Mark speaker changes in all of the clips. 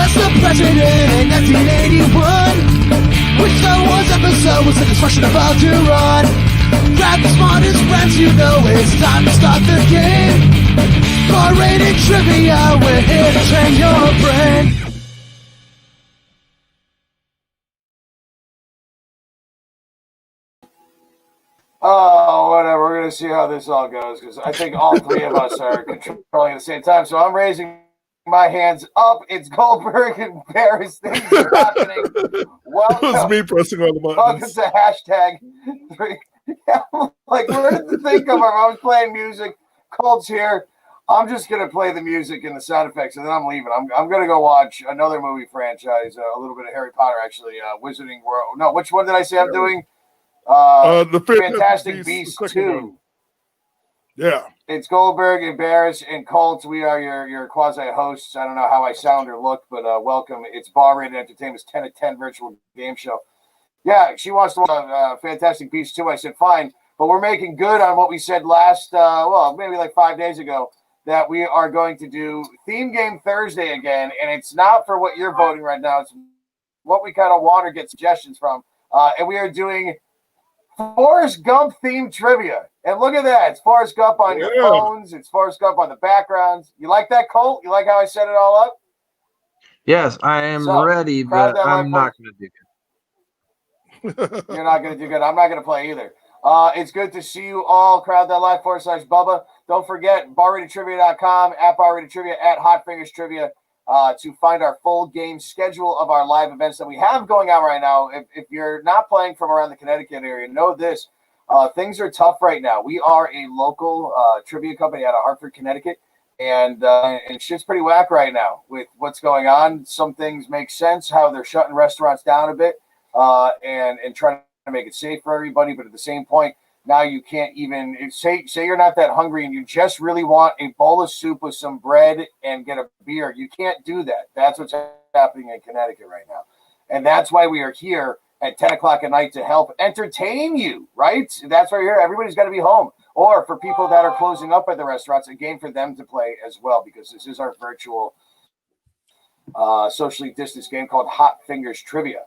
Speaker 1: was the president in 1981. Which Star Wars episode was the destruction about to run? Grab the smartest friends, you know it's time to start the game. R-rated trivia, we're here to train your brain.
Speaker 2: Oh, whatever. We're going to see how this all goes because I think all three of us are controlling at the same time. So I'm raising my hands up. It's Goldberg and Barris. Things are happening. Welcome.
Speaker 3: It was me pressing all the buttons.
Speaker 2: Welcome to hashtag 3. Like, where did the thing come from? I was playing music. Colt's here. I'm just going to play the music and the sound effects, and then I'm leaving. I'm going to go watch another movie franchise, a little bit of Harry Potter, actually, Wizarding World. No, which one did I say I'm doing?
Speaker 3: The
Speaker 2: Fantastic Beasts 2.
Speaker 3: Yeah.
Speaker 2: It's Goldberg and Barris and Colt. We are your quasi-hosts. I don't know how I sound or look, but welcome. It's Bar-Rated Entertainment's 10 of 10 virtual game show. Yeah, she wants to watch Fantastic Beasts 2. I said, fine. But we're making good on what we said last, maybe like 5 days ago, that we are going to do Theme Game Thursday again. And it's not for what you're voting right now. It's what we kind of want or get suggestions from. And we are doing Forrest Gump themed trivia. And look at that. It's Forrest Gump on your phones. It's Forrest Gump on the backgrounds. You like that, Colt? You like how I set it all up?
Speaker 4: Yes, I am ready, but I'm not going to do
Speaker 2: good. You're not going to do good. I'm not going to play either. It's good to see you all. Crowd that live /Bubba. Don't forget, barratedtrivia.com, at barratedtrivia, at hotfingerstrivia, to find our full game schedule of our live events that we have going on right now. If you're not playing from around the Connecticut area, know this. Things are tough right now. We are a local trivia company out of Hartford, Connecticut, and shit's pretty whack right now with what's going on. Some things make sense, how they're shutting restaurants down a bit and trying to make it safe for everybody, but at the same point, now you can't even say you're not that hungry and you just really want a bowl of soup with some bread and get a beer. You can't do that. That's what's happening in Connecticut right now. And that's why we are here at 10 o'clock at night to help entertain you, right? That's why you're here. Everybody's got to be home. Or for people that are closing up at the restaurants, a game for them to play as well, because this is our virtual socially distanced game called Hot Fingers Trivia.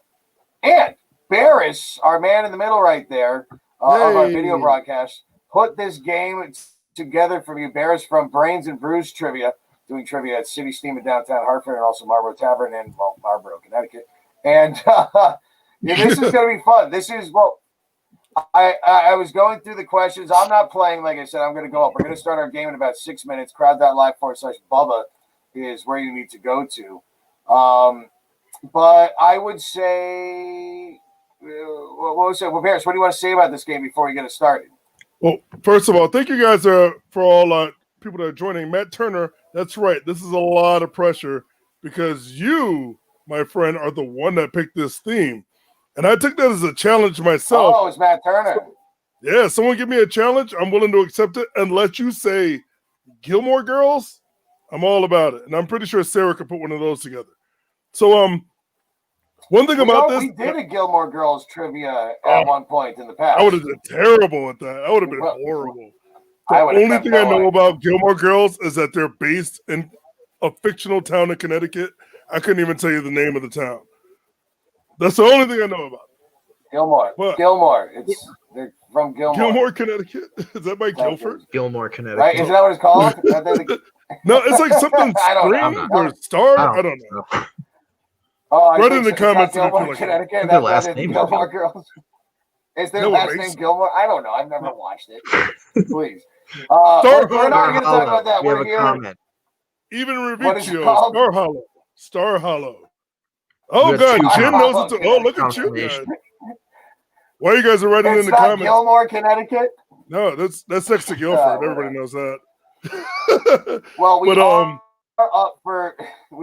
Speaker 2: And Barris, our man in the middle right there, of our video broadcast, put this game together for you. Barris from Brains and Brews Trivia, doing trivia at City Steam in downtown Hartford and also Marlboro Tavern in Marlboro, Connecticut. And this is going to be fun. This is, I was going through the questions. I'm not playing, like I said, I'm going to go up. We're going to start our game in about 6 minutes. Crowd.live /Bubba is where you need to go to. But I would say, Barris, what do you want to say about this game before we get it started?
Speaker 3: Well, first of all, thank you guys for all people that are joining. Matt Turner, that's right. This is a lot of pressure because you, my friend, are the one that picked this theme. And I took that as a challenge myself.
Speaker 2: Oh, it's Matt Turner.
Speaker 3: Yeah, someone give me a challenge. I'm willing to accept it. And let you say Gilmore Girls, I'm all about it. And I'm pretty sure Sarah could put one of those together. So, one thing about this,
Speaker 2: we did a Gilmore Girls trivia at one point in the past.
Speaker 3: I would have been terrible at that. I would have been horrible. The only thing I know about Gilmore Girls is that they're based in a fictional town in Connecticut. I couldn't even tell you the name of the town. That's the only thing I know about it.
Speaker 2: Gilmore.
Speaker 3: What?
Speaker 2: Gilmore. They're from Gilmore.
Speaker 3: Gilmore, Connecticut? Is that by Guilford?
Speaker 4: Gilmore, Connecticut.
Speaker 2: Right? Isn't that what it's called?
Speaker 3: No, it's like something Spring or Star. I don't know. Right in the comments.
Speaker 2: Gilmore, Connecticut.
Speaker 4: Their last name
Speaker 2: Gilmore Girls. Is their last name Gilmore? I don't know. I've never watched it. Please. We're not going to talk about that. We're here.
Speaker 3: Even Revicchio. Star Hollow. Star Hollow. Oh, God. Jim knows it. Oh, look at you guys. Why you guys are writing in the comments?
Speaker 2: Gilmore, Connecticut?
Speaker 3: No, that's next to Guilford. Everybody knows that.
Speaker 2: Well, we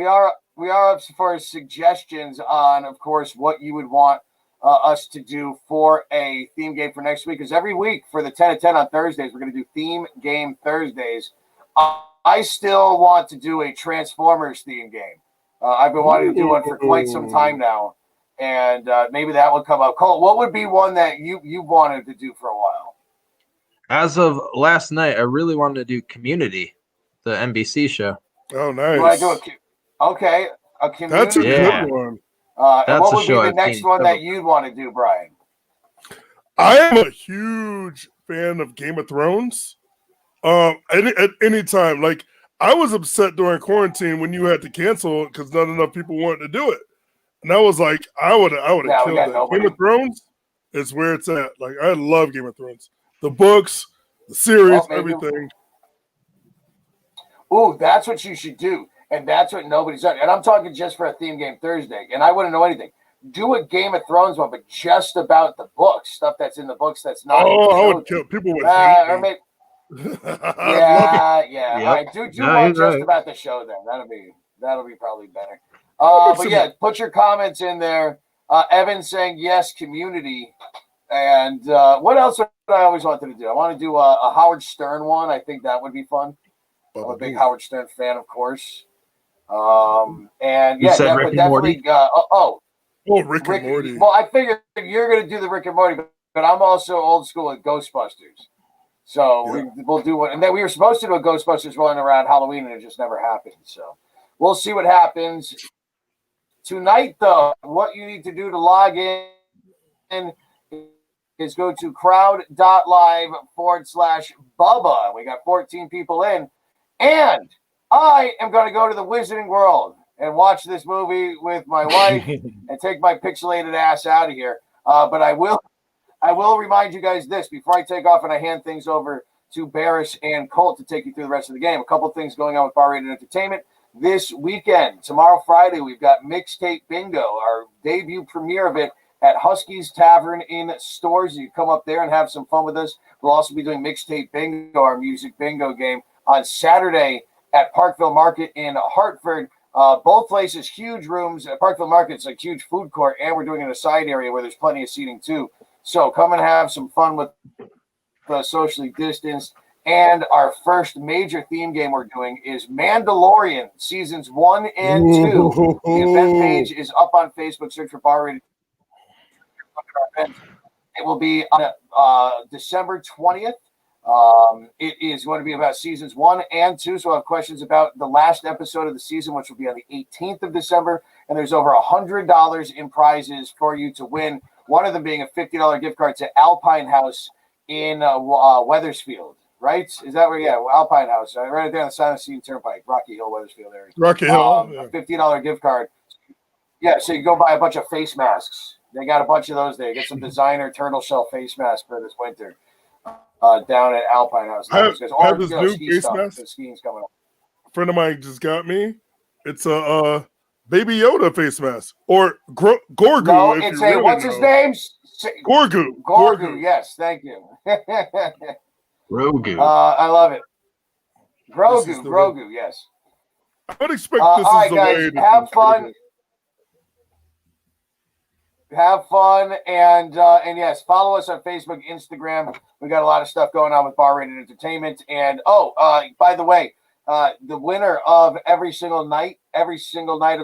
Speaker 2: are up for suggestions on, of course, what you would want us to do for a theme game for next week. Because every week for the 10 of 10 on Thursdays, we're going to do theme game Thursdays. I still want to do a Transformers theme game. I've been wanting to do one for quite some time now. And maybe that would come up. Cole, what would be one that you wanted to do for a while?
Speaker 4: As of last night, I really wanted to do Community, the NBC show.
Speaker 3: Oh, nice.
Speaker 2: Okay. A community.
Speaker 3: That's a good one.
Speaker 2: And what would be the next one that you'd want to do, Brian?
Speaker 3: I am a huge fan of Game of Thrones. At any time, like I was upset during quarantine when you had to cancel because not enough people wanted to do it, and I was like, I would have killed it. Nobody. Game of Thrones is where it's at. Like I love Game of Thrones, the books, the series, everything.
Speaker 2: Ooh, that's what you should do, and that's what nobody's done. And I'm talking just for a theme game Thursday, and I wouldn't know anything. Do a Game of Thrones one, but just about the books, stuff that's in the books that's not.
Speaker 3: I would kill people with hate.
Speaker 2: Or maybe, yeah. Yep. All right, do one just about the show then. That'll be probably better. But yeah, put your comments in there. Evan saying yes, community, and what else would I always wanted to do? I want to do a Howard Stern one. I think that would be fun. I'm a big Howard Stern fan, of course. And yeah, definitely.
Speaker 3: Rick and Morty.
Speaker 2: Well, I figured you're going to do the Rick and Morty, but I'm also old school with Ghostbusters. So we'll do one. And then we were supposed to do a Ghostbusters rolling around Halloween, and it just never happened. So we'll see what happens. Tonight, though, what you need to do to log in is go to crowd.live/Bubba. We got 14 people in. And I am going to go to the Wizarding World and watch this movie with my wife and take my pixelated ass out of here. But I will remind you guys this before I take off and I hand things over to Barris and Colt to take you through the rest of the game. A couple things going on with Bar Rated Entertainment this weekend. Tomorrow, Friday, we've got Mixtape Bingo, our debut premiere of it at Husky's Tavern in Stores. You come up there and have some fun with us. We'll also be doing Mixtape Bingo, our music bingo game, on Saturday at Parkville Market in Hartford. Both places, huge rooms. At Parkville Market's a huge food court, and we're doing it in a side area where there's plenty of seating too. So come and have some fun with the socially distanced. And our first major theme game we're doing is Mandalorian seasons 1 and 2. The event page is up on Facebook. Search for Bar Rated. It will be on December 20th. It is going to be about seasons 1 and 2. So we'll have questions about the last episode of the season, which will be on the 18th of December. And there's over $100 in prizes for you to win. One of them being a $50 gift card to Alpine House in Wethersfield, right? Is that where? Yeah, Alpine House. Right there on the Silent Sea Turnpike, Rocky Hill, Wethersfield area.
Speaker 3: Rocky Hill.
Speaker 2: A $50 gift card. Yeah, so you go buy a bunch of face masks. They got a bunch of those there. Get some designer turtle shell face masks for this winter. Down at Alpine House.
Speaker 3: I have this new face mask.
Speaker 2: The skiing's coming up.
Speaker 3: A friend of mine just got me. It's a Baby Yoda face mask. Or Gorgu.
Speaker 2: No, it's a, what's his name?
Speaker 3: Gorgu.
Speaker 2: Gorgu, yes, thank you.
Speaker 4: Grogu.
Speaker 2: I love it. Grogu, yes.
Speaker 3: I would expect this
Speaker 2: all
Speaker 3: is
Speaker 2: right,
Speaker 3: the
Speaker 2: guys,
Speaker 3: way to
Speaker 2: have fun. Have fun, and yes, follow us on Facebook, Instagram. We got a lot of stuff going on with Bar Rated Entertainment. And by the way, the winner of every single night of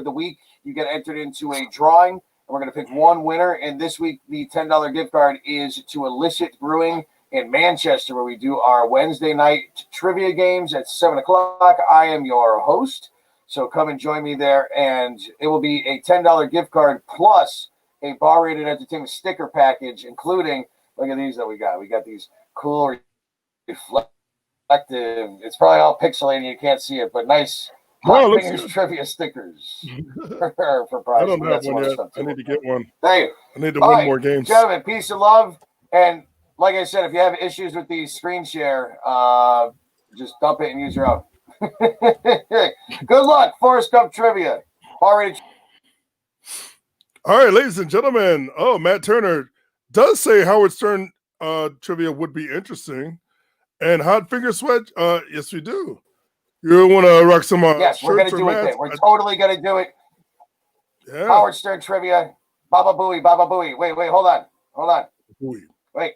Speaker 2: the week, you get entered into a drawing. And we're going to pick one winner. And this week, the $10 gift card is to Illicit Brewing in Manchester, where we do our Wednesday night trivia games at 7:00. I am your host, so come and join me there. And it will be a $10 gift card plus a Bar Rated Entertainment sticker package, including, look at these that we got. We got these cool reflective, it's probably all pixelated and you can't see it, but nice Hot Fingers trivia stickers for prize.
Speaker 3: I don't have one yet. I need to get one.
Speaker 2: Thank you.
Speaker 3: I need to win more games.
Speaker 2: Gentlemen, peace and love. And like I said, if you have issues with the screen share, just dump it and use your own. Good luck. Forrest Gump trivia. Bar Rated.
Speaker 3: All right, ladies and gentlemen. Oh, Matt Turner does say Howard Stern trivia would be interesting. And Hot Finger Sweat, yes, we do. You want to rock some
Speaker 2: yes, we're going to do it then. We're totally going to do it.
Speaker 3: Yeah.
Speaker 2: Howard Stern trivia. Baba Booey, Baba Booey. Wait, hold on.
Speaker 3: Booey.
Speaker 2: Wait.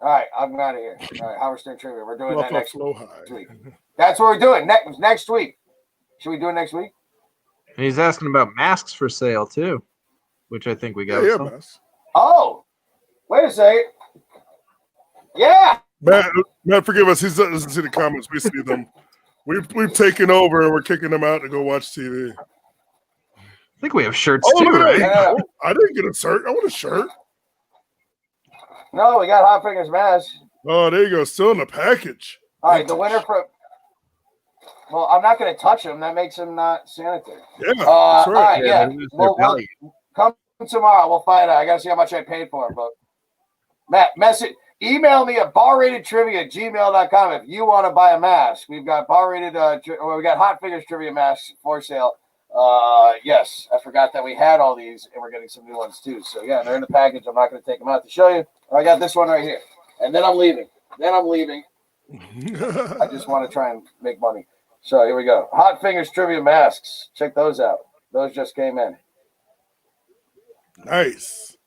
Speaker 2: All right, I'm out of here. All right, Howard Stern trivia. We're doing that next week. That's what we're doing next week. Should we do it next week?
Speaker 4: And he's asking about masks for sale too, which I think we got.
Speaker 3: Yeah, masks.
Speaker 2: Oh, wait a second. Yeah.
Speaker 3: Matt, forgive us. He doesn't see the comments. We see them. We've taken over and we're kicking them out to go watch TV.
Speaker 4: I think we have shirts
Speaker 3: Oh,
Speaker 4: too,
Speaker 3: look at
Speaker 4: right?
Speaker 3: that. Oh, I didn't get a shirt. I want a shirt.
Speaker 2: No, we got Hot Fingers masks.
Speaker 3: Oh, there you go. Still in the package.
Speaker 2: All right, the winner from. Well, I'm not going to touch them. That makes them not sanitary.
Speaker 3: Yeah, that's
Speaker 2: All
Speaker 3: right.
Speaker 2: right, yeah.
Speaker 4: They lose their value.
Speaker 2: Come tomorrow. We'll find out. I got to see how much I paid for them. But Matt, email me at barratedtrivia@gmail.com if you want to buy a mask. We've got we got Hot Fingers trivia masks for sale. Yes, I forgot that we had all these, and we're getting some new ones too. So yeah, they're in the package. I'm not going to take them out to show you. I got this one right here, and then I'm leaving. I just want to try and make money. So here we go. Hot Fingers trivia masks. Check those out. Those just came in.
Speaker 3: Nice.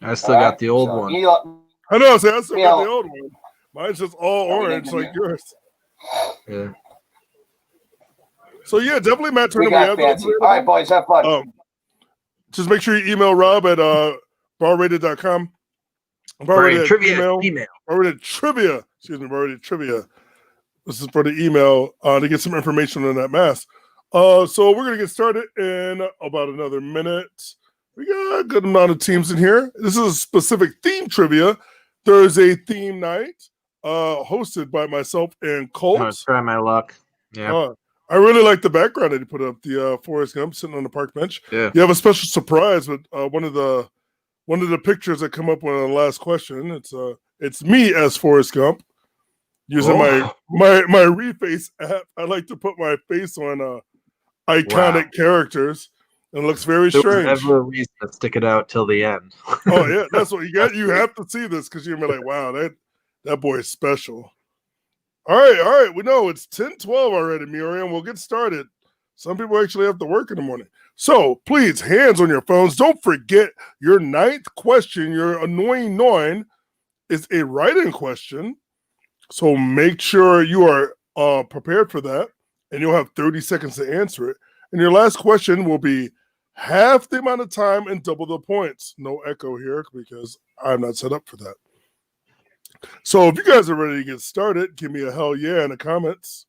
Speaker 4: I still got the old one.
Speaker 3: I know. So I still got the old one. Mine's just all orange like yours.
Speaker 4: Yeah.
Speaker 3: So yeah, definitely Matt
Speaker 2: We
Speaker 3: Turner.
Speaker 2: got fancy. All right, boys, have fun.
Speaker 3: Just make sure you email Rob at barrated.com.
Speaker 4: Barrated trivia email.
Speaker 3: Barrated trivia. Excuse me, Barrated trivia. This is for the email to get some information on that mask. So we're gonna get started in about another minute. We got a good amount of teams in here. This is a specific theme trivia. Thursday theme night, hosted by myself and Colt.
Speaker 4: Let's try my luck. Yeah.
Speaker 3: I really like the background that you put up, the Forrest Gump sitting on the park bench.
Speaker 4: Yeah.
Speaker 3: You have a special surprise with one of the pictures that come up on the last question. It's me as Forrest Gump using my Reface app. I like to put my face on iconic characters. And it looks very strange.
Speaker 4: There's never a reason to stick it out till the end.
Speaker 3: Oh yeah, that's what you got. You have to see this because you're gonna be like, wow, that boy is special. All right. We know it's 10:12 already, Miriam. We'll get started. Some people actually have to work in the morning. So please, hands on your phones. Don't forget your 9th question, your annoying 9, is a write-in question. So make sure you are prepared for that, and you'll have 30 seconds to answer it. And your last question will be half the amount of time and double the points. No echo here because I'm not set up for that. So if you guys are ready to get started, give me a hell yeah in the comments,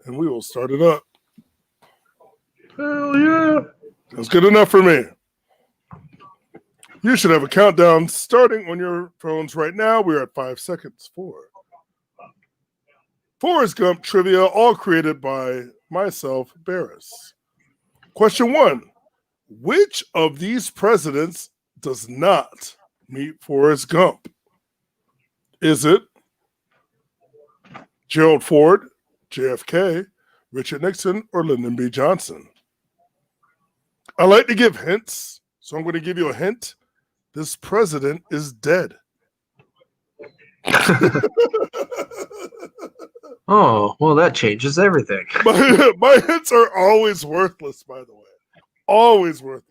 Speaker 3: and we will start it up. Hell yeah. That's good enough for me. You should have a countdown starting on your phones right now. We're at 5 seconds for Forrest Gump trivia, all created by myself, Barris. Question 1. Which of these presidents does not meet Forrest Gump? Is it Gerald Ford, JFK, Richard Nixon, or Lyndon B. Johnson? I like to give hints, so I'm going to give you a hint. This president is dead.
Speaker 4: Oh, well, that changes everything.
Speaker 3: My hints are always worthless, by the way. Always worthless.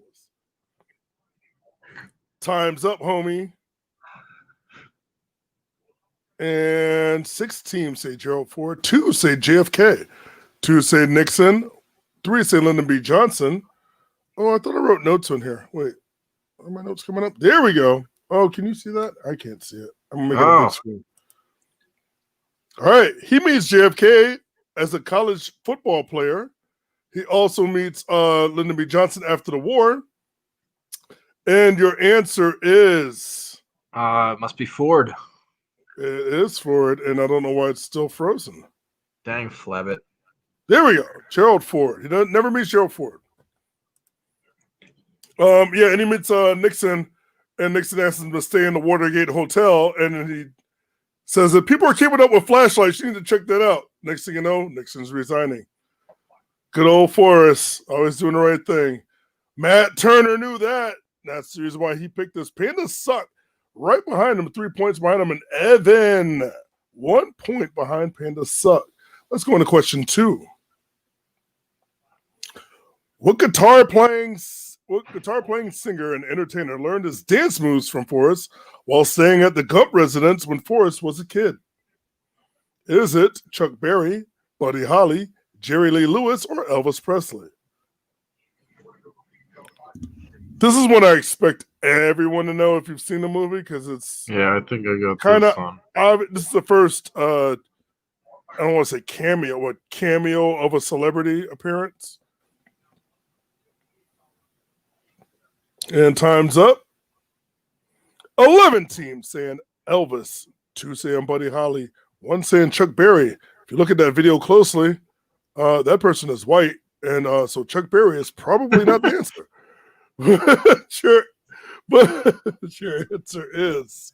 Speaker 3: Time's up, homie. And 6 teams say Gerald Ford. 2 say JFK. 2 say Nixon. 3 say Lyndon B. Johnson. Oh, I thought I wrote notes on here. Wait, are my notes coming up? There we go. Oh, can you see that? I can't see it. I'm making a big screen. All right. He meets JFK as a college football player. He also meets Lyndon B. Johnson after the war. And your answer is?
Speaker 4: It must be Ford.
Speaker 3: It is Ford, and I don't know why it's still frozen.
Speaker 4: Dang, Flabbit.
Speaker 3: There we go. Gerald Ford. He never meets Gerald Ford. Yeah, and he meets Nixon, and Nixon asks him to stay in the Watergate Hotel, and then he says that people are keeping up with flashlights. You need to check that out. Next thing you know, Nixon's resigning. Good old Forrest, always doing the right thing. Matt Turner knew that. That's the reason why he picked this. Panda sucked. Right behind him, 3 points behind him, and Evan, 1 point behind Panda suck. Let's go into question 2. What guitar playing singer and entertainer learned his dance moves from Forrest while staying at the Gump residence when Forrest was a kid? Is it Chuck Berry, Buddy Holly, Jerry Lee Lewis, or Elvis Presley? This is what I expect everyone to know if you've seen the movie, because it's
Speaker 4: I think I got
Speaker 3: kind
Speaker 4: this
Speaker 3: of
Speaker 4: one.
Speaker 3: this is the first I don't want to say cameo of a celebrity appearance. And time's up. 11 teams saying Elvis, 2 saying Buddy Holly, 1 saying Chuck Berry. If you look at that video closely, that person is white, and so Chuck Berry is probably not the answer. Sure, but your answer is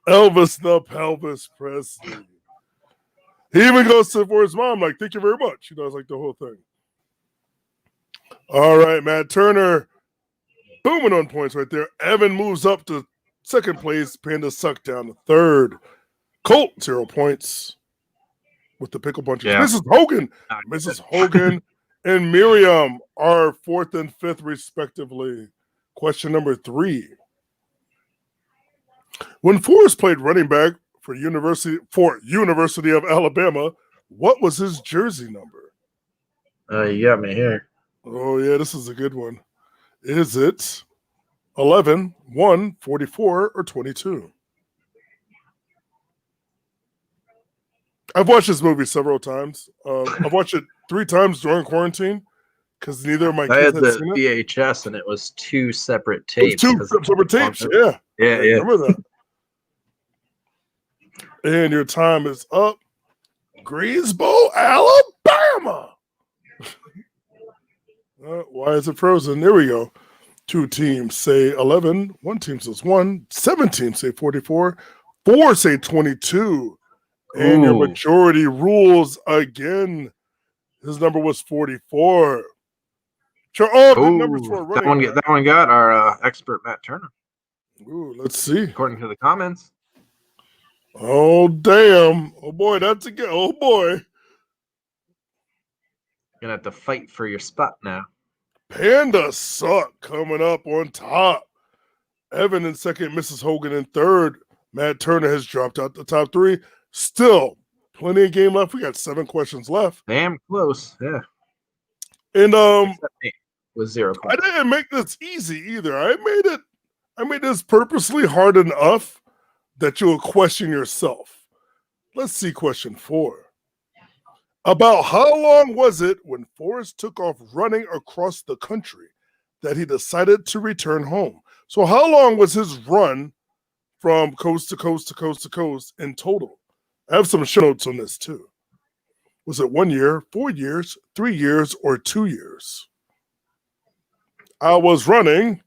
Speaker 3: Elvis the Pelvis Presley. He even goes for his mom, like, thank you very much. He does like the whole thing. All right, Matt Turner, booming on points right there. Evan moves up to second place. Panda Suck down to third. Colt, 0 points with the pickle bunches.
Speaker 4: Yeah.
Speaker 3: Mrs. Hogan and Miriam are 4th and 5th, respectively. Question number 3. When Forrest played running back for University of Alabama, what was his jersey number?
Speaker 4: You got me here.
Speaker 3: Oh, yeah, this is a good one. Is it 11, 1, 44, or 22? I've watched this movie several times. I've watched it 3 times during quarantine because neither of my kids
Speaker 4: had
Speaker 3: had
Speaker 4: the
Speaker 3: seen it.
Speaker 4: VHS, and it was 2 separate tapes.
Speaker 3: It was 2 separate tapes, yeah.
Speaker 4: Yeah.
Speaker 3: Remember that. And your time is up. Greensboro, Alabama. Why is it frozen? There we go. 2 teams say 11. 1 team says 1. 7 teams say 44. 4 say 22. And your majority rules again. His number was 44. Sure. Oh, big numbers for a running back.
Speaker 4: That one got our expert Matt Turner.
Speaker 3: Ooh, let's see.
Speaker 4: According to the comments.
Speaker 3: Oh, damn. Oh, boy, that's a good. Oh, boy.
Speaker 4: You're going to have to fight for your spot now.
Speaker 3: Panda Suck coming up on top. Evan in second, Mrs. Hogan in third. Matt Turner has dropped out the top 3. Still, plenty of game left. We got 7 questions left.
Speaker 4: Damn close, yeah.
Speaker 3: And
Speaker 4: with 0 points.
Speaker 3: I didn't make this easy either. I made this purposely hard enough that you'll question yourself. Let's see question 4. About how long was it when Forrest took off running across the country that he decided to return home? So how long was his run from coast to coast to coast to coast in total? I have some show notes on this too. Was it 1 year, 4 years, 3 years, or 2 years? I was running.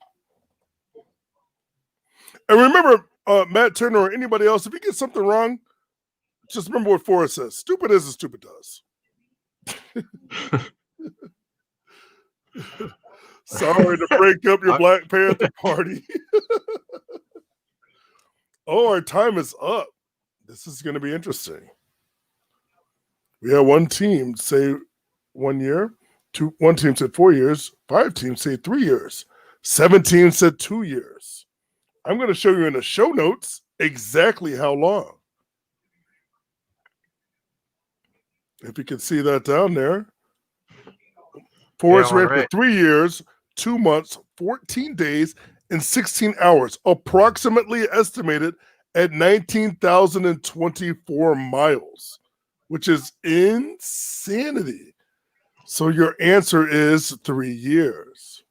Speaker 3: And remember, Matt Turner or anybody else, if you get something wrong, just remember what Forrest says. Stupid is as stupid does. Sorry to break up your Black Panther party. Oh, our time is up. This is going to be interesting. We have 1 team say 1 year, 1 team said 4 years, 5 teams say 3 years, 7 teams said 2 years. I'm going to show you in the show notes exactly how long. If you can see that down there. Forrest ran for 3 years, 2 months, 14 days, and 16 hours, approximately estimated at 19,024 miles, which is insanity. So your answer is 3 years.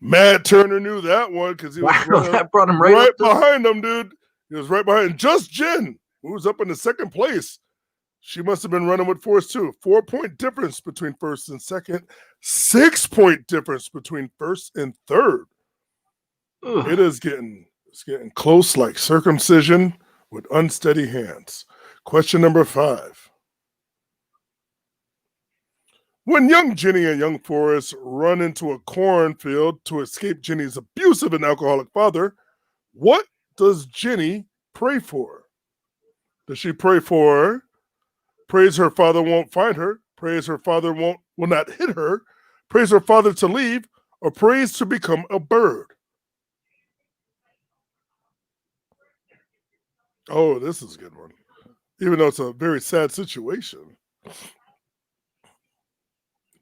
Speaker 3: Matt Turner knew that one because he was
Speaker 4: that brought him
Speaker 3: right behind him, dude. He was right behind. Just Jen, who was up in the second place. She must have been running with Forrest too. 4-point difference between first and second. 6-point difference between first and third. Ugh. It's getting close like circumcision with unsteady hands. Question number 5. When young Jenny and young Forrest run into a cornfield to escape Jenny's abusive and alcoholic father, what does Jenny pray for? Does she praise her father won't find her, praise her father will not hit her, praise her father to leave, or praise to become a bird? Oh, this is a good one. Even though it's a very sad situation.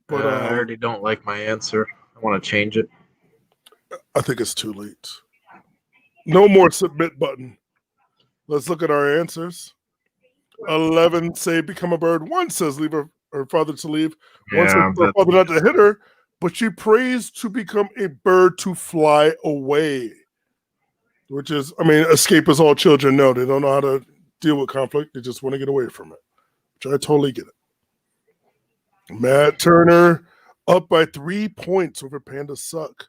Speaker 4: But I already don't like my answer. I want to change it.
Speaker 3: I think it's too late. No more submit button. Let's look at our answers. 11 say become a bird. 1 says leave her father to leave. 1 says
Speaker 4: Yeah,
Speaker 3: for her father not to hit her, but she prays to become a bird to fly away. Which is, I mean, escape as all children know. They don't know how to deal with conflict. They just want to get away from it, which I totally get it. Matt Turner up by 3 points over Panda Suck.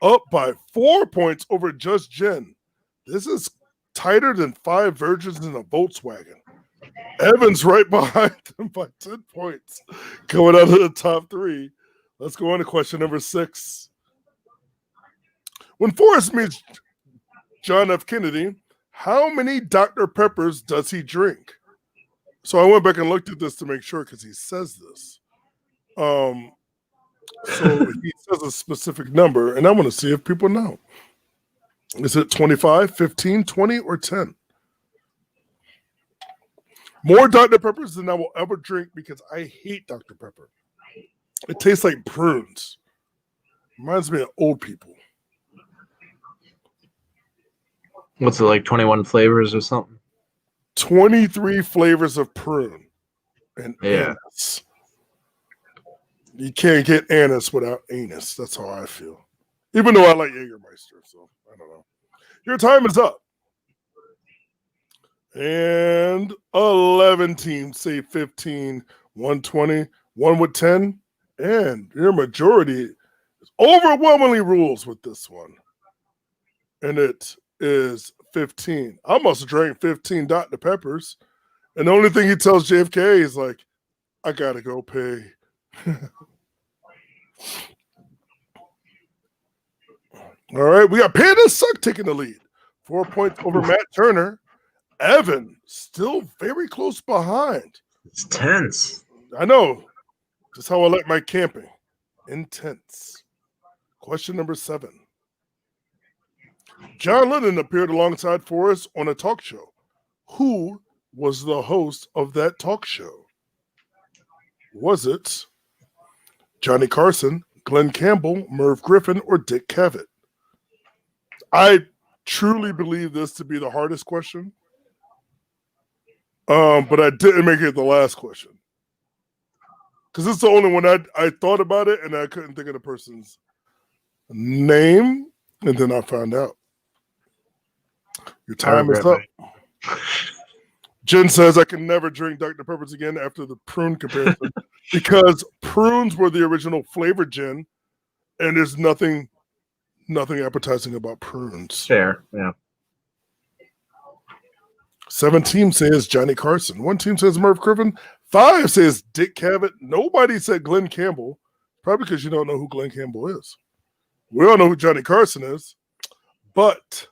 Speaker 3: Up by 4 points over Just Jen. This is tighter than 5 virgins in a Volkswagen. Evan's right behind them by 10 points. Going out of the top 3. Let's go on to question number 6. When Forrest meets John F. Kennedy, how many Dr. Peppers does he drink? So I went back and looked at this to make sure because he says this. So he says a specific number, and I want to see if people know. Is it 25, 15, 20, or 10? More Dr. Peppers than I will ever drink because I hate Dr. Pepper. It tastes like prunes. Reminds me of old people.
Speaker 4: What's it like, 21 flavors or something?
Speaker 3: 23 flavors of prune and anise. You can't get anise without anus. That's how I feel. Even though I like Jägermeister, so I don't know. Your time is up. And 11 teams say 15, 120, 1 with 10. And your majority overwhelmingly rules with this one. And it is 15. I must have drank 15 Dr. Peppers. And the only thing he tells JFK is like, I gotta go pay. All right, we got Panda Suck taking the lead. 4 points over Matt Turner. Evan still very close behind.
Speaker 4: It's tense.
Speaker 3: I know. Just how I like my camping. Intense. Question number 7. John Lennon appeared alongside Forrest on a talk show. Who was the host of that talk show? Was it Johnny Carson, Glenn Campbell, Merv Griffin, or Dick Cavett? I truly believe this to be the hardest question. But I didn't make it the last question. Because it's the only one I thought about it and I couldn't think of the person's name, and then I found out. Your time is up. Jen says, I can never drink Dr. Peppers again after the prune comparison because prunes were the original flavor gin, and there's nothing appetizing about prunes.
Speaker 4: Fair, yeah.
Speaker 3: 7 teams says Johnny Carson. 1 team says Merv Griffin. 5 says Dick Cavett. Nobody said Glenn Campbell, probably because you don't know who Glenn Campbell is. We all know who Johnny Carson is, but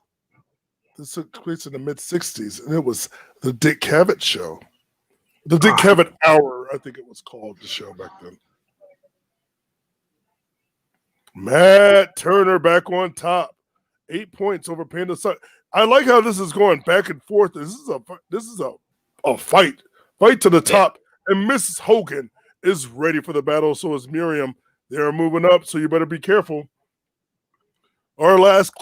Speaker 3: this took place in the mid-'60s, and it was the Dick Cavett show. The Dick Cavett Hour, I think it was called, the show back then. Matt Turner back on top. 8 points over Panda Suck. I like how this is going back and forth. This is a fight. Fight to the top. And Mrs. Hogan is ready for the battle. So is Miriam. They are moving up, so you better be careful. Our last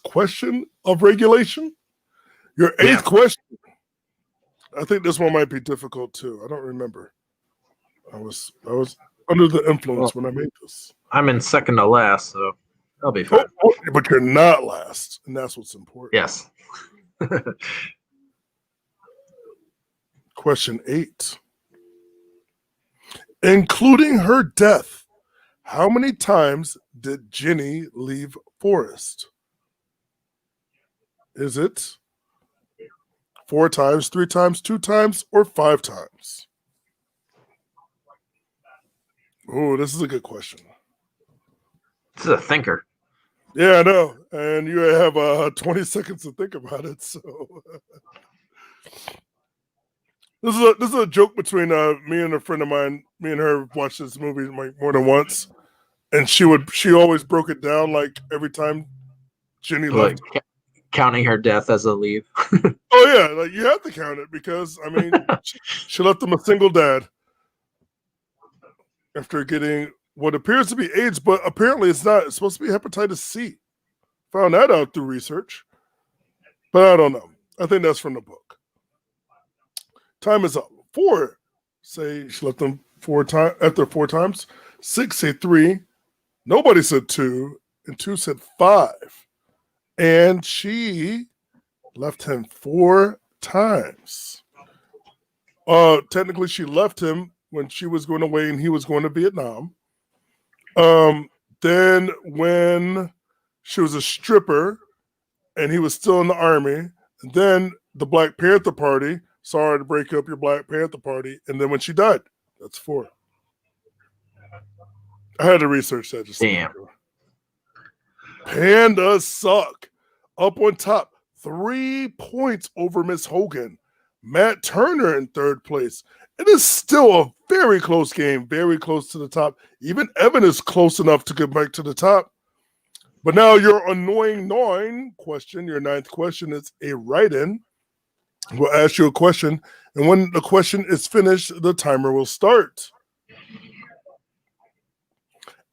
Speaker 3: question of regulation. Your 8th question. I think this one might be difficult too. I don't remember. I was under the influence when I made this.
Speaker 4: I'm in second to last, so I'll be fine.
Speaker 3: But you're not last, and that's what's important.
Speaker 4: Yes.
Speaker 3: Question 8. Including her death, how many times did Ginny leave Forrest? Is it 4 times, 3 times, 2 times, or 5 times? Oh, this is a good question.
Speaker 4: This is a thinker.
Speaker 3: Yeah, I know. And you have 20 seconds to think about it. So this is a joke between me and a friend of mine. Me and her watched this movie like more than once, and she always broke it down like every time Ginny left.
Speaker 4: Counting her death as a leave.
Speaker 3: Oh yeah, like you have to count it because I mean she left him a single dad after getting what appears to be AIDS, but apparently it's not. It's supposed to be hepatitis C. Found that out through research. But I don't know. I think that's from the book. Time is up. 4 say she left them 4 times after 4 times. 6 say 3. Nobody said 2, and 2 said 5. And she left him 4 times. Technically, she left him when she was going away and he was going to Vietnam. Then when she was a stripper and he was still in the army, and then the Black Panther Party, sorry to break up your Black Panther Party, and then when she died, that's 4. I had to research that. Just
Speaker 4: damn.
Speaker 3: Pandas suck. Up on top, 3 points over Miss Hogan. Matt Turner in 3rd place. It is still a very close game, very close to the top. Even Evan is close enough to get back to the top. But now your annoying 9th question, your 9th question is a write-in. We'll ask you a question, and when the question is finished, the timer will start.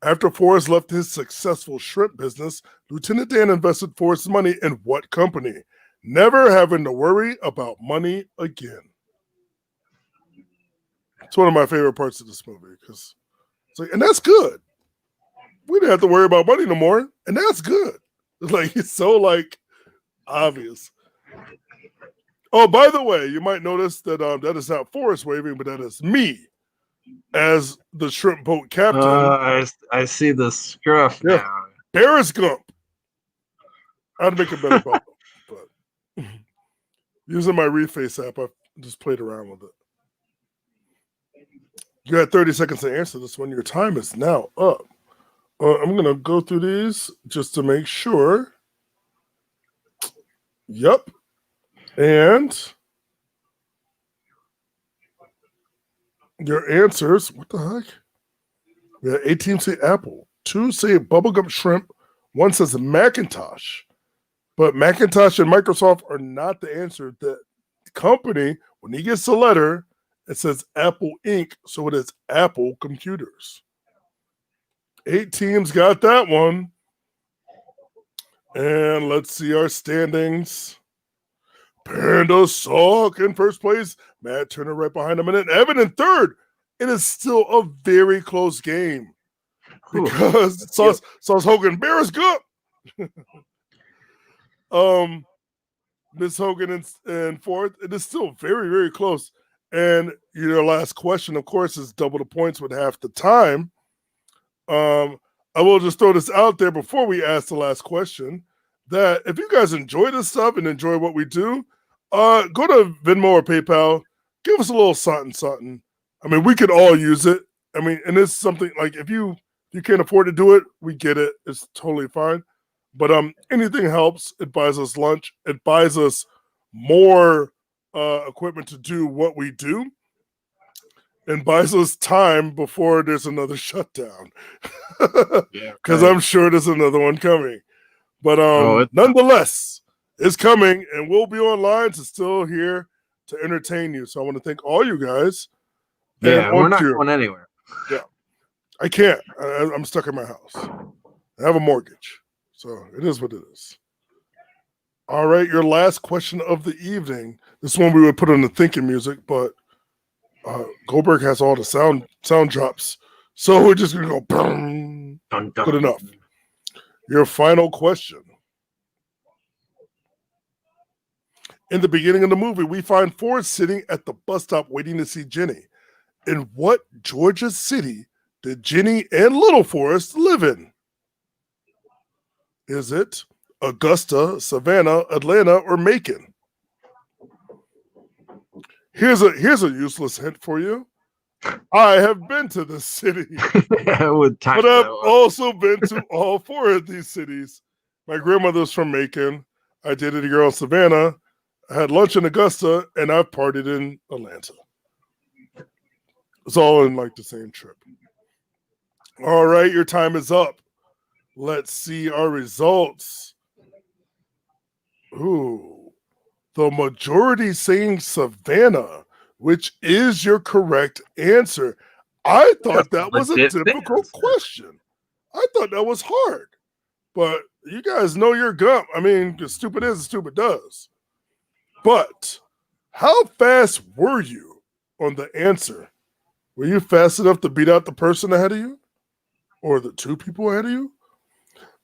Speaker 3: After Forrest left his successful shrimp business, Lieutenant Dan invested Forrest's money in what company? Never having to worry about money again. It's one of my favorite parts of this movie because it's like, and that's good. We didn't have to worry about money no more, and that's good. It's like it's so like obvious. Oh, by the way, you might notice that that is not Forrest waving, but that is me as the shrimp boat captain.
Speaker 4: I see the scruff now.
Speaker 3: Barris Gump. I'd make a better bubble, but using my Reface app, I just played around with it. You had 30 seconds to answer this one. Your time is now up. I'm going to go through these just to make sure. Yep. And your answers, what the heck? We had 18 say Apple, 2 say bubblegum shrimp, 1 says Macintosh. But Macintosh and Microsoft are not the answer. The company, when he gets the letter, it says Apple Inc., so it is Apple Computers. 8 teams got that one. And let's see our standings. Panda Sock in 1st place. Matt Turner right behind him. And Evan in 3rd. It is still a very close game. Because Sauce Hogan, Barris Gump. Miss Hogan in 4th. It is still very, very close. And your last question, of course, is double the points with half the time. I will just throw this out there before we ask the last question, that if you guys enjoy this stuff and enjoy what we do, go to Venmo or PayPal, give us a little something. I mean, we could all use it. I mean, and it's something like if you can't afford to do it, we get it. It's totally fine. But anything helps. It buys us lunch. It buys us more equipment to do what we do, and buys us time before there's another shutdown. Because I'm sure there's another one coming. But nonetheless, it's coming, and we'll be online to still here to entertain you. So I want to thank all you guys.
Speaker 4: Yeah, we're not going anywhere.
Speaker 3: Yeah, I can't. I'm stuck in my house. I have a mortgage. So it is what it is. All right, your last question of the evening. This one we would put on the thinking music, but Goldberg has all the sound drops. So we're just going to go, boom.
Speaker 4: Dun, dun.
Speaker 3: Good enough. Your final question. In the beginning of the movie, we find Forrest sitting at the bus stop waiting to see Jenny. In what Georgia city did Jenny and Little Forrest live in? Is it Augusta, Savannah, Atlanta, or Macon? Here's a useless hint for you. I have been to this city, but I've also been to all 4 of these cities. My grandmother's from Macon. I dated a girl in Savannah. I had lunch in Augusta, and I've partied in Atlanta. It's all in like the same trip. All right, your time is up. Let's see our results. Ooh, the majority saying Savannah, which is your correct answer. I thought that was a difficult question. I thought that was hard. But you guys know your Gump. I mean, as stupid is, as stupid does. But how fast were you on the answer? Were you fast enough to beat out the person ahead of you? Or the two people ahead of you?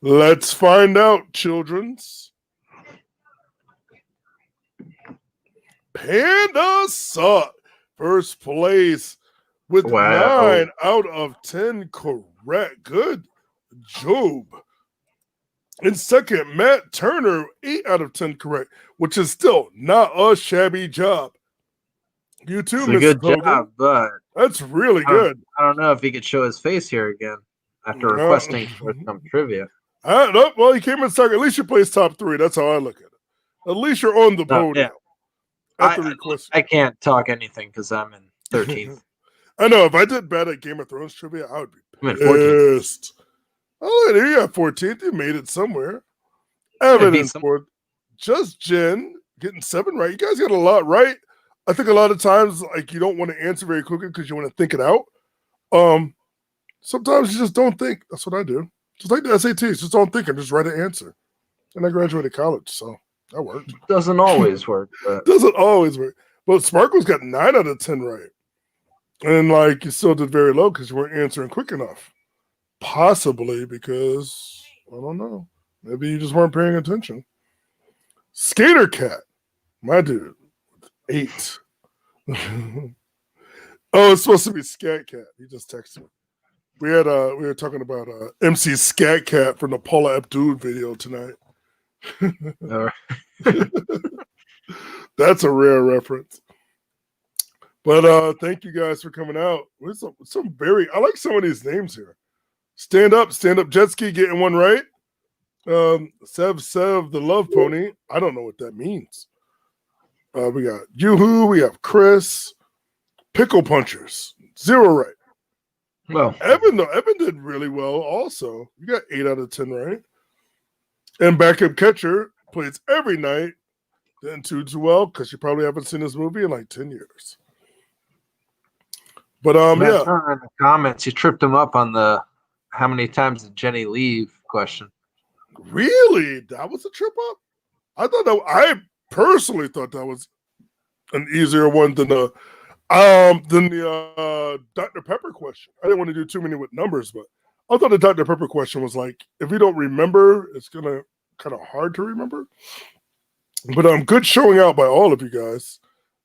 Speaker 3: Let's find out, childrens. Panda suck. First place with 9 out of 10 correct. Good job. In second, Matt Turner, 8 out of 10 correct, which is still not a shabby job. You too, Mr.
Speaker 4: Good
Speaker 3: Hogan.
Speaker 4: job, but
Speaker 3: that's really good.
Speaker 4: I don't know if he could show his face here again after requesting for some trivia.
Speaker 3: No, well, he came in second. At least you placed top 3. That's how I look at it. At least you're on the podium.
Speaker 4: Yeah. I can't talk anything because I'm in 13th.
Speaker 3: I know. If I did bad at Game of Thrones trivia, I would be
Speaker 4: pissed.
Speaker 3: Oh, there you got 14th. You made it somewhere. Evan in 4th. Just Jen getting 7 right. You guys got a lot right. I think a lot of times, like, you don't want to answer very quickly because you want to think it out. Sometimes you just don't think. That's what I do. Just like the SATs, just don't think and just write an answer. And I graduated college, so that worked.
Speaker 4: Doesn't always work. But...
Speaker 3: Doesn't always work. But Sparkle's got 9 out of 10 right. And, like, you still did very low because you weren't answering quick enough. Possibly because, I don't know. Maybe you just weren't paying attention. Skater Cat, my dude, 8. Oh, it's supposed to be Scat Cat. He just texted me. We were talking about MC Scat Cat from the Paula Abdul video tonight. That's a rare reference. But thank you guys for coming out. With some very, I like some of these names here. Stand up jet ski getting one right. Sev the love pony. I don't know what that means. We got Yoo-hoo, we have Chris, pickle punchers, 0 right.
Speaker 4: Well,
Speaker 3: Evan did really well also. You got 8 out of 10 right. And backup catcher plays every night. Didn't too well because you probably haven't seen this movie in like 10 years. But
Speaker 4: Matt Turner in the comments, you tripped him up on the how many times did Jenny leave question.
Speaker 3: Really? That was a trip up? I personally thought that was an easier one than the Dr. Pepper question. I didn't want to do too many with numbers, but I thought the Dr. Pepper question was like, if you don't remember, it's gonna kind of hard to remember. But good showing out by all of you guys.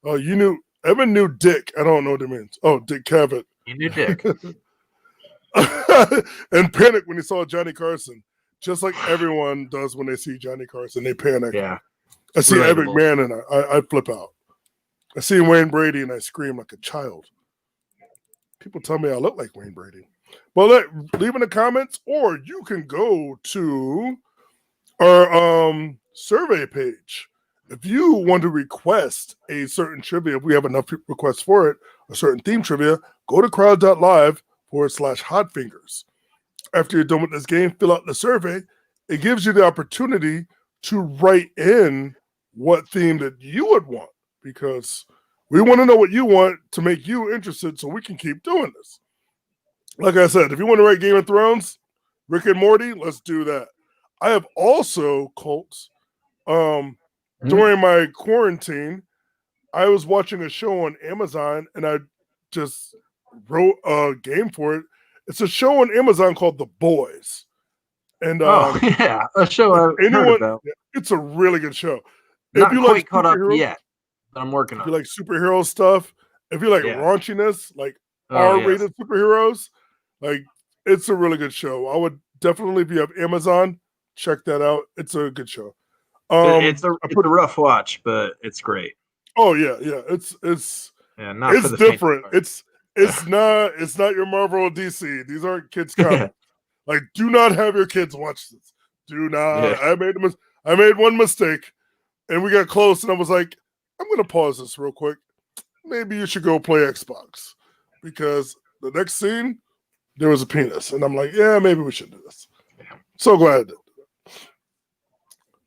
Speaker 3: Evan knew Dick. I don't know what it means. Oh, Dick Cavett.
Speaker 4: You knew Dick.
Speaker 3: And panic when he saw Johnny Carson. Just like everyone does when they see Johnny Carson. They panic.
Speaker 4: Yeah.
Speaker 3: I see Ed McMahon and I flip out. I see Wayne Brady and I scream like a child. People tell me I look like Wayne Brady. Well, leave in the comments, or you can go to our survey page. If you want to request a certain trivia, if we have enough requests for it, a certain theme trivia, go to crowd.live/hotfingers. After you're done with this game, fill out the survey. It gives you the opportunity to write in what theme that you would want, because we want to know what you want to make you interested so we can keep doing this. Like I said, if you want to write Game of Thrones, Rick and Morty, let's do that. I have also, Colts, during my quarantine, I was watching a show on Amazon and I just wrote a game for it. It's a show on Amazon called The Boys. And
Speaker 4: a show I've heard about.
Speaker 3: It's a really good show.
Speaker 4: Not if you quite like caught up yet, but I'm working on it.
Speaker 3: If you like superhero stuff, if you like raunchiness, like R-rated superheroes, like, it's a really good show. I would definitely, if you have Amazon, check that out. It's a good show.
Speaker 4: It's a rough watch, but it's great.
Speaker 3: Oh yeah. It's different. It's not your Marvel or DC. These aren't kids' comics. Like, do not have your kids watch this. Do not. Yeah. I made one mistake, and we got close, and I was like, I'm gonna pause this real quick. Maybe you should go play Xbox, because the next scene there was a penis, and I'm like, yeah, maybe we should do this. So glad I did.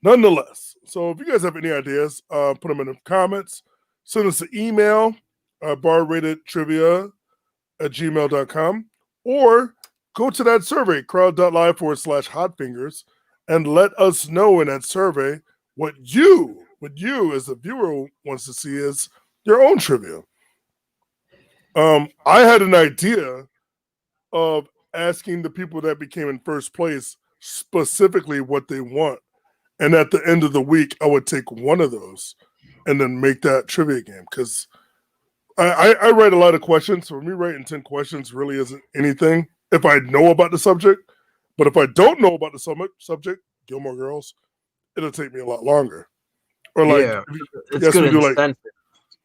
Speaker 3: Nonetheless, so if you guys have any ideas, put them in the comments. Send us an email, barratedtrivia@gmail.com, or go to that survey, crowd.live/hotfingers, and let us know in that survey what you what you as the viewer wants to see is your own trivia. I had an idea of asking the people that became in first place specifically what they want. And at the end of the week, I would take one of those and then make that trivia game. Because I write a lot of questions. So me writing 10 questions really isn't anything if I know about the subject. But if I don't know about the subject, Gilmore Girls, it'll take me a lot longer. Or
Speaker 4: it's good incentive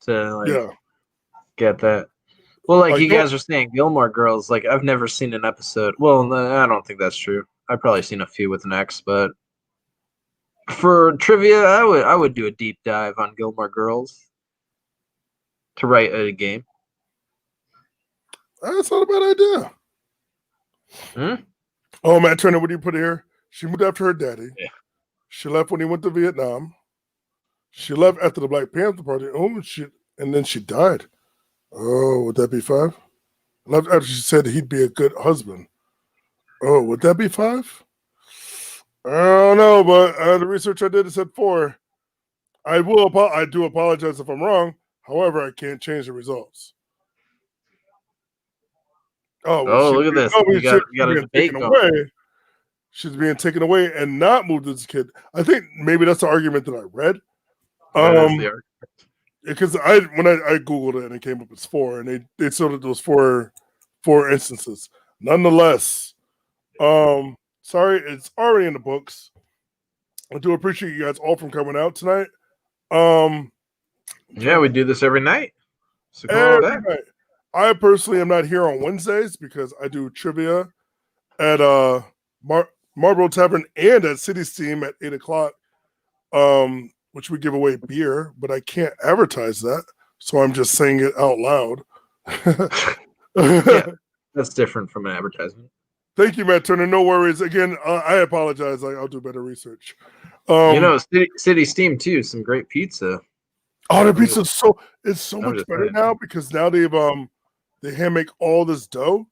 Speaker 4: to get that. Well, like you guys are saying, Gilmore Girls, like I've never seen an episode. Well, I don't think that's true. I've probably seen a few with an X, but for trivia, I would do a deep dive on Gilmore Girls to write a game.
Speaker 3: That's not a bad idea. Oh, Matt Turner, what do you put here? She moved after her daddy.
Speaker 4: Yeah.
Speaker 3: She left when he went to Vietnam. She left after the Black Panther Party. And then she died. Oh, would that be 5? Left after she said he'd be a good husband. Oh, would that be 5? I don't know, but the research I did said 4. I do apologize if I'm wrong. However, I can't change the results.
Speaker 4: Look at this. You got a debate going.
Speaker 3: She's being taken away and not moved as a kid. I think maybe that's the argument that I read. Because when I Googled it and it came up as 4, and they sorted those four instances. Nonetheless, sorry, it's already in the books. I do appreciate you guys all from coming out tonight.
Speaker 4: Yeah, we do this every night. So
Speaker 3: every night. I personally am not here on Wednesdays because I do trivia at Marlboro Tavern and at City Steam at 8:00, which we give away beer, but I can't advertise that, so I'm just saying it out loud.
Speaker 4: Yeah, that's different from an advertisement.
Speaker 3: Thank you, Matt Turner. No worries. Again, I apologize. I'll do better research.
Speaker 4: City Steam too. Some great pizza.
Speaker 3: Oh, the pizza is so much better now because now they hand make all this dough.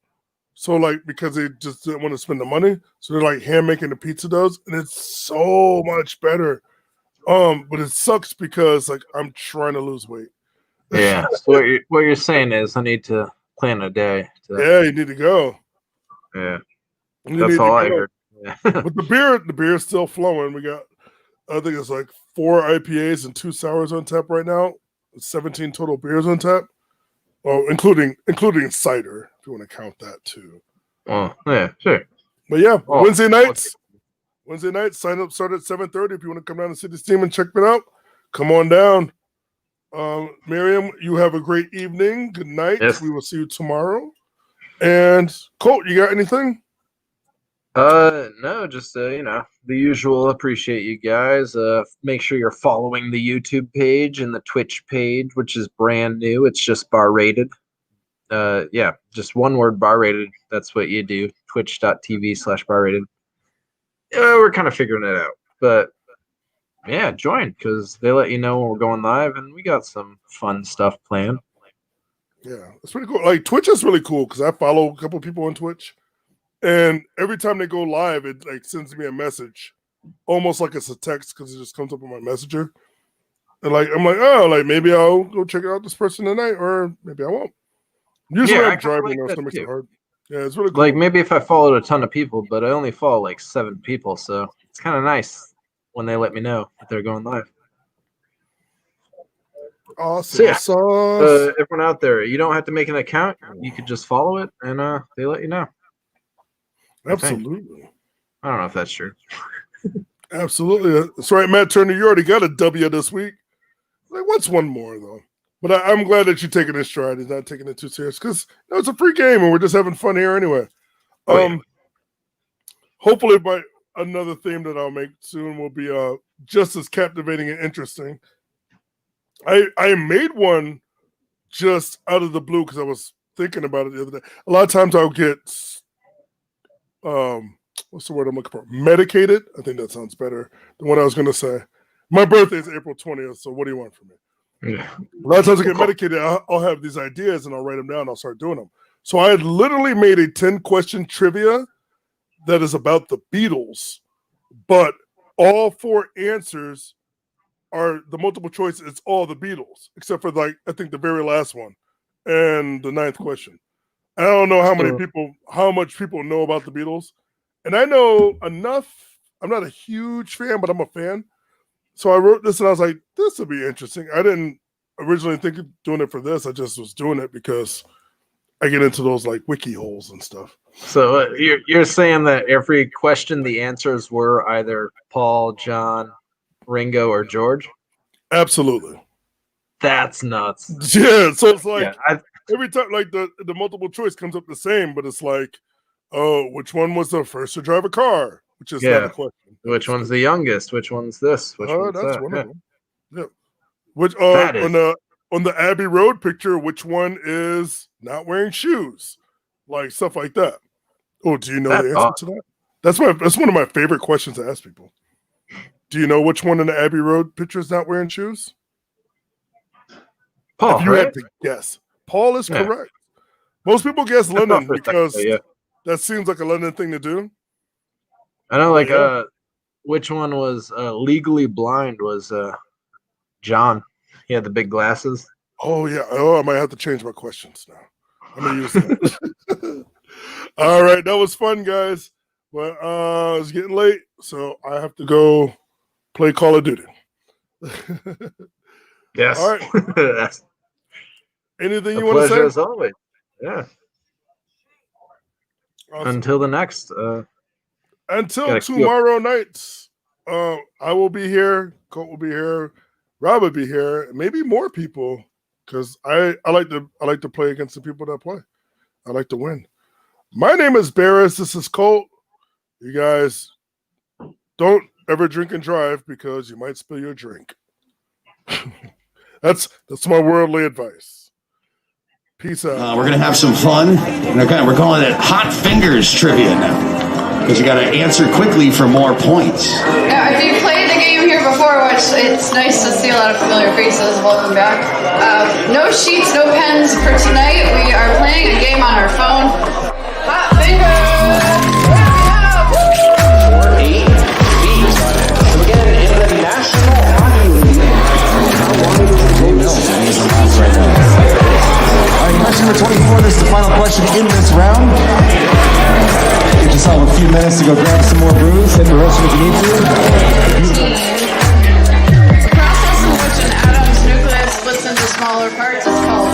Speaker 3: So because they just didn't want to spend the money, so they're hand making the pizza doughs, and it's so much better. But it sucks because I'm trying to lose weight.
Speaker 4: Yeah. So what you're saying is I need to plan a day.
Speaker 3: Yeah, you need to go.
Speaker 4: Yeah. That's all I heard. Yeah.
Speaker 3: But the beer is still flowing. We got, I think it's 4 IPAs and 2 sours on tap right now. 17 total beers on tap. Oh, including cider, if you want to count that too.
Speaker 4: Oh, yeah, sure.
Speaker 3: But yeah, Wednesday nights, sign up start at 7:30. If you want to come down to City Steam and check it out, come on down. Miriam, you have a great evening. Good night.
Speaker 4: Yes.
Speaker 3: We will see you tomorrow. And Colt, you got anything?
Speaker 4: No, just the usual. Appreciate you guys. Make sure you're following the YouTube page and the Twitch page, which is brand new. It's just bar rated. Yeah, just one word, bar rated. That's what you do. Twitch.tv/bar rated. We're kind of figuring it out, but yeah, join because they let you know when we're going live, and we got some fun stuff planned.
Speaker 3: Yeah, it's pretty cool. Twitch is really cool because I follow a couple of people on Twitch. And every time they go live, it sends me a message, almost like it's a text because it just comes up on my messenger. And I'm maybe I'll go check out this person tonight, or maybe I won't. Usually I'm driving, so it makes it hard. Yeah, it's really cool.
Speaker 4: Maybe if I followed a ton of people, but I only follow 7 people, so it's kind of nice when they let me know that they're going live.
Speaker 3: Awesome.
Speaker 4: So everyone out there, you don't have to make an account. You could just follow it, and they let you know.
Speaker 3: Absolutely.
Speaker 4: I don't know if that's true.
Speaker 3: Absolutely. That's right, Matt Turner. You already got a W this week. What's one more, though? But I'm glad that you're taking it stride. He's not taking it too serious because it's a free game and we're just having fun here anyway. Hopefully, another theme that I'll make soon will be just as captivating and interesting. I made one just out of the blue because I was thinking about it the other day. A lot of times I'll get what's the word I'm looking for? Medicated. I think that sounds better than what I was going to say. My birthday is April 20th, so what do you want from me?
Speaker 4: Yeah.
Speaker 3: A lot of times I get medicated, I'll have these ideas and I'll write them down and I'll start doing them. So I had literally made a 10-question trivia that is about the Beatles, but all 4 answers are the multiple choice. It's all the Beatles, except for like I think the very last one and the 9th question. I don't know how much people know about the Beatles, and I know enough. I'm not a huge fan, but I'm a fan. So I wrote this, and I was like, this will be interesting. I didn't originally think of doing it for this. I just was doing it because I get into those like wiki holes and stuff.
Speaker 4: So you're saying that every question, the answers were either Paul, John, Ringo, or George?
Speaker 3: Absolutely.
Speaker 4: That's nuts.
Speaker 3: Yeah. So it's like every time, like the multiple choice comes up the same, but it's like, oh, which one was the first to drive a car? Which is not a question.
Speaker 4: Which one's the youngest? Which one's this? Which one's
Speaker 3: that's
Speaker 4: that?
Speaker 3: one of them. Yeah. Which on the Abbey Road picture, which one is not wearing shoes? Like stuff like that. Oh, do you know the answer to that? That's one of my favorite questions to ask people. Do you know which one in the Abbey Road picture is not wearing shoes?
Speaker 4: Paul,
Speaker 3: if you had to guess. Paul is correct. Most people guess Lennon because that seems like a Lennon thing to do.
Speaker 4: I know, which one was legally blind was John. He had the big glasses.
Speaker 3: Oh, yeah. Oh, I might have to change my questions now. I'm going to use that. All right. That was fun, guys. But it's getting late, so I have to go play Call of Duty.
Speaker 4: Yes.
Speaker 3: All right. Anything you want to say?
Speaker 4: Pleasure as always. Yeah.
Speaker 3: Awesome.
Speaker 4: Until the next.
Speaker 3: Until tomorrow night, I will be here. Colt will be here. Rob will be here. And maybe more people, because I like to play against the people that play. I like to win. My name is Barris. This is Colt. You guys don't ever drink and drive because you might spill your drink. That's my worldly advice. Peace out.
Speaker 1: We're going to have some fun. We're calling it Hot Fingers Trivia now. Because you got to answer quickly for more points.
Speaker 5: Now, if you played the game here before, which it's nice to see a lot of familiar faces, welcome back. No sheets, no pens for tonight. We are playing a game on our phone. Hot Fingers!
Speaker 6: Question number 24, this is the final question in this round. Give yourself a few minutes to go grab some more brews, hit the rest if you need to.
Speaker 5: The process in which an atom's nucleus splits into smaller parts is called